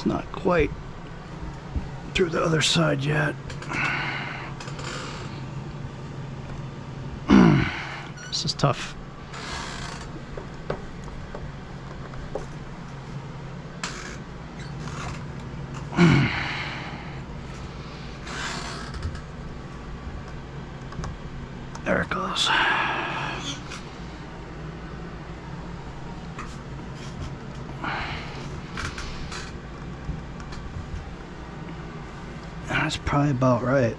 not quite through the other side yet. This is tough. There it goes. That's probably about right.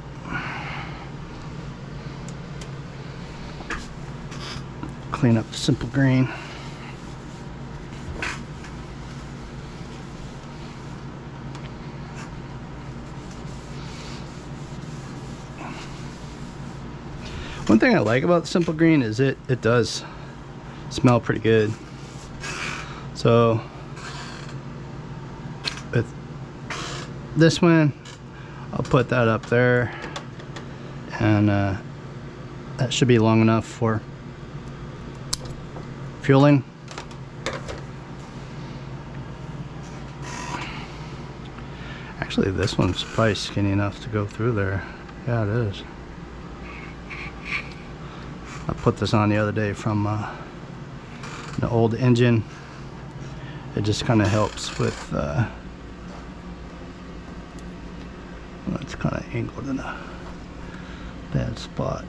Clean up the simple green. One thing I like about the simple green is it does smell pretty good. So with this one, I'll put that up there, and that should be long enough for fueling. Actually, this one's probably skinny enough to go through there. Yeah, it is. I put this on the other day from the old engine. It just kind of helps with well, it's kind of angled in a bad spot.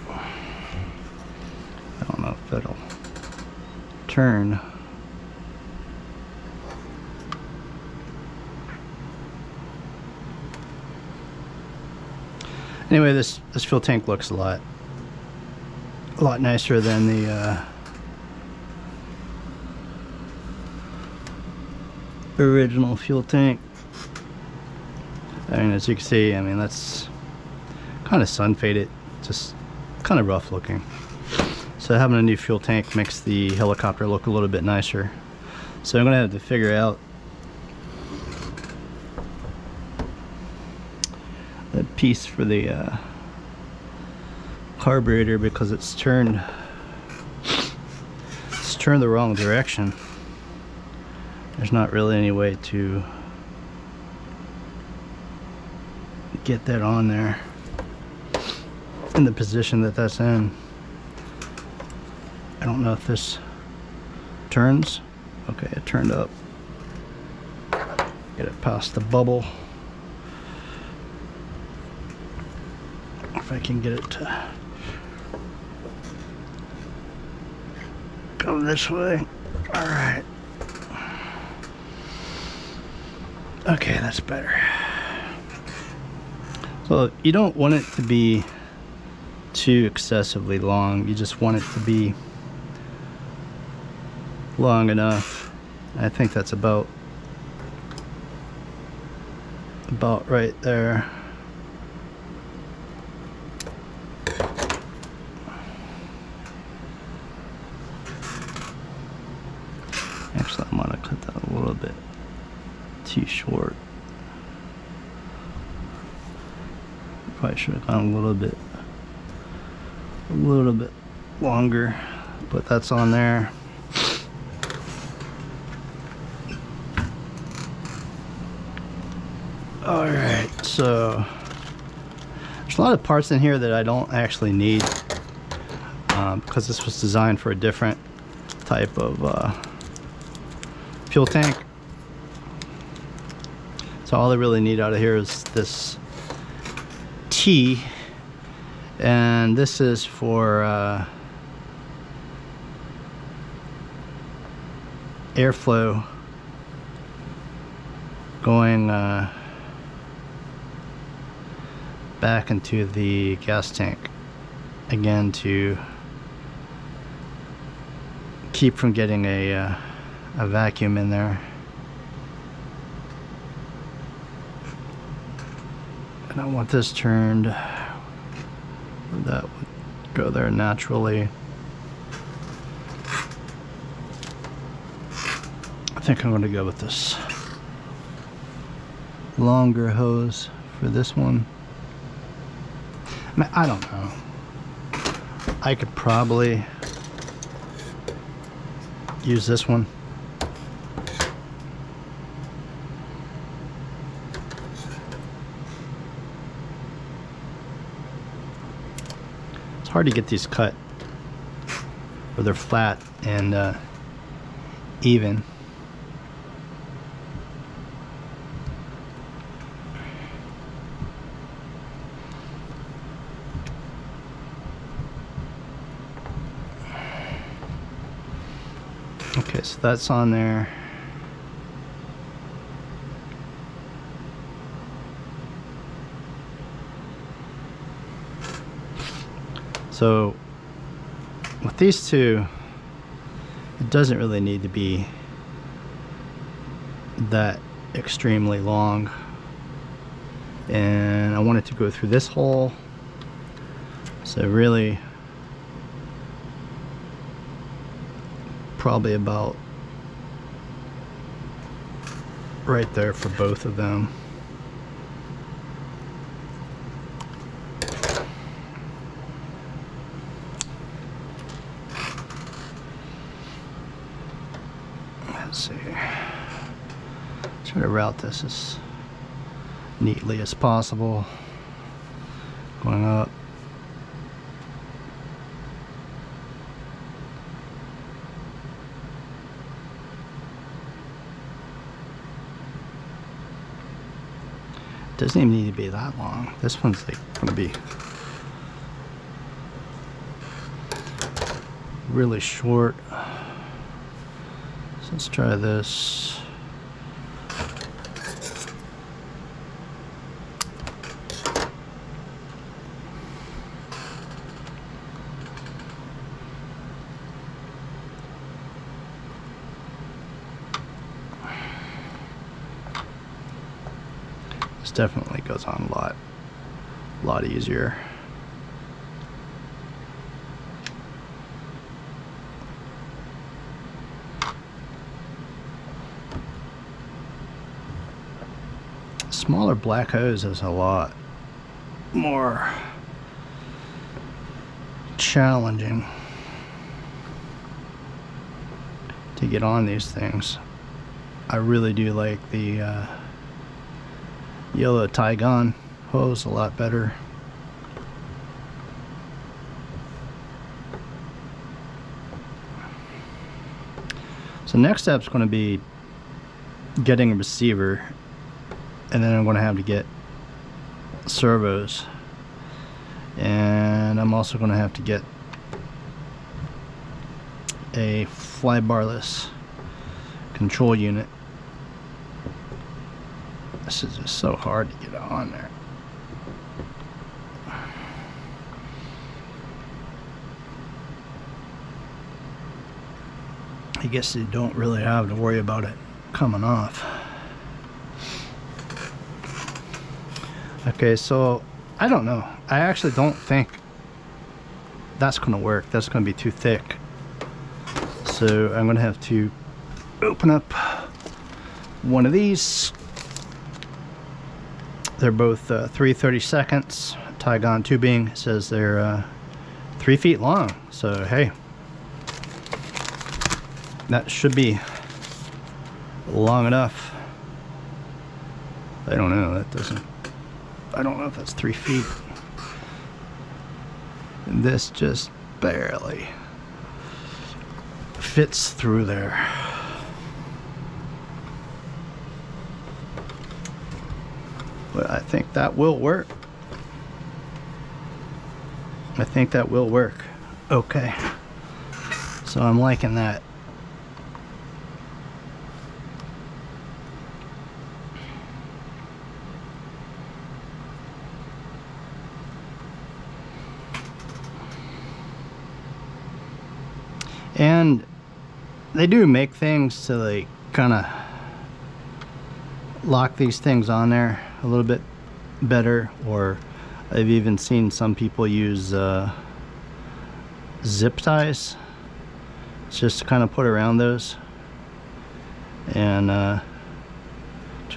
I don't know if it'll turn. Anyway, this fuel tank looks a lot nicer than the original fuel tank. I mean, as you can see, I mean, that's kind of sun faded, just kind of rough looking. So having a new fuel tank makes the helicopter look a little bit nicer. So I'm gonna have to figure out the piece for the carburetor, because it's turned the wrong direction. There's not really any way to get that on there in the position that that's in. I don't know if this turns. Okay, it turned up. Get it past the bubble. If I can get it to go this way. All right. Okay, that's better. So you don't want it to be too excessively long. You just want it to be long enough. I think that's about right there. Actually, I'm gonna cut that a little bit too short. Probably should have gone a little bit longer, but that's on there. All right, so there's a lot of parts in here that I don't actually need because this was designed for a different type of fuel tank. So all I really need out of here is this T, and this is for airflow going back into the gas tank, again, to keep from getting a vacuum in there. And I want this turned where that would go there naturally. I think I'm going to go with this longer hose for this one. I mean, I don't know. I could probably use this one. hard to get these cut where they're flat and even. Okay, so that's on there. So with these two, it doesn't really need to be that extremely long. And I want it to go through this hole. So really, probably about right there for both of them. Let's see. Try to route this as neatly as possible. Going up. Doesn't even need to be that long. This one's like gonna be really short. So let's try this. This definitely goes on a lot easier. Smaller black hose is a lot more challenging to get on these things. I really do like the yellow Tygon hose a lot better. So next step's going to be getting a receiver, and then I'm going to have to get servos, and I'm also going to have to get a fly barless control unit. This is just so hard to get on there. I guess you don't really have to worry about it coming off. Okay, so I don't know. I actually don't think that's gonna work. That's gonna be too thick. So I'm gonna have to open up one of these. They're both 3/32 Tygon tubing. It says they're 3 feet long. So hey, that should be long enough. I don't know. That doesn't. I don't know if that's 3 feet. And this just barely fits through there. But I think that will work. I think that will work. Okay. So I'm liking that. And they do make things to like kind of lock these things on there a little bit better, or I've even seen some people use zip ties. It's just to kind of put around those and to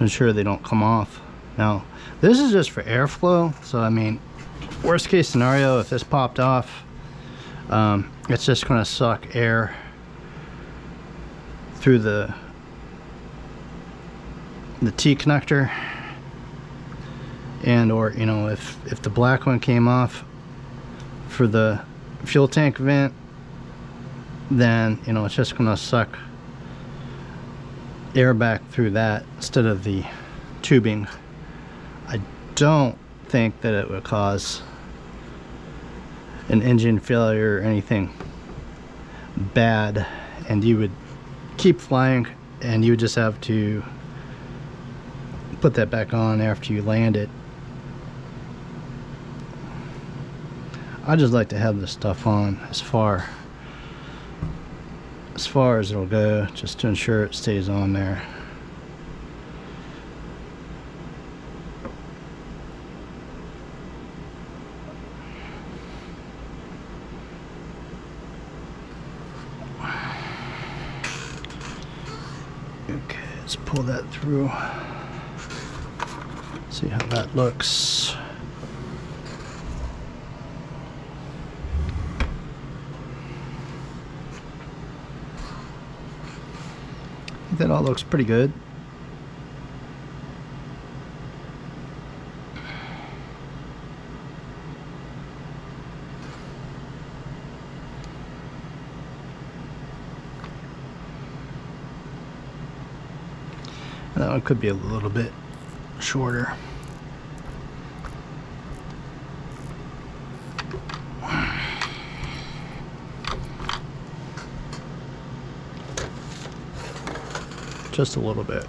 ensure they don't come off. Now this is just for airflow, so I mean, worst case scenario, if this popped off, it's just going to suck air through the T connector, and or you know, if the black one came off for the fuel tank vent, then you know it's just gonna suck air back through that instead of the tubing. I don't think that it would cause an engine failure or anything bad, and you would keep flying and you would just have to put that back on after you land it. I just like to have this stuff on as far as it'll go, just to ensure it stays on there. Okay, let's pull that through. See how that looks. I think that all looks pretty good. That one could be a little bit shorter. Just a little bit.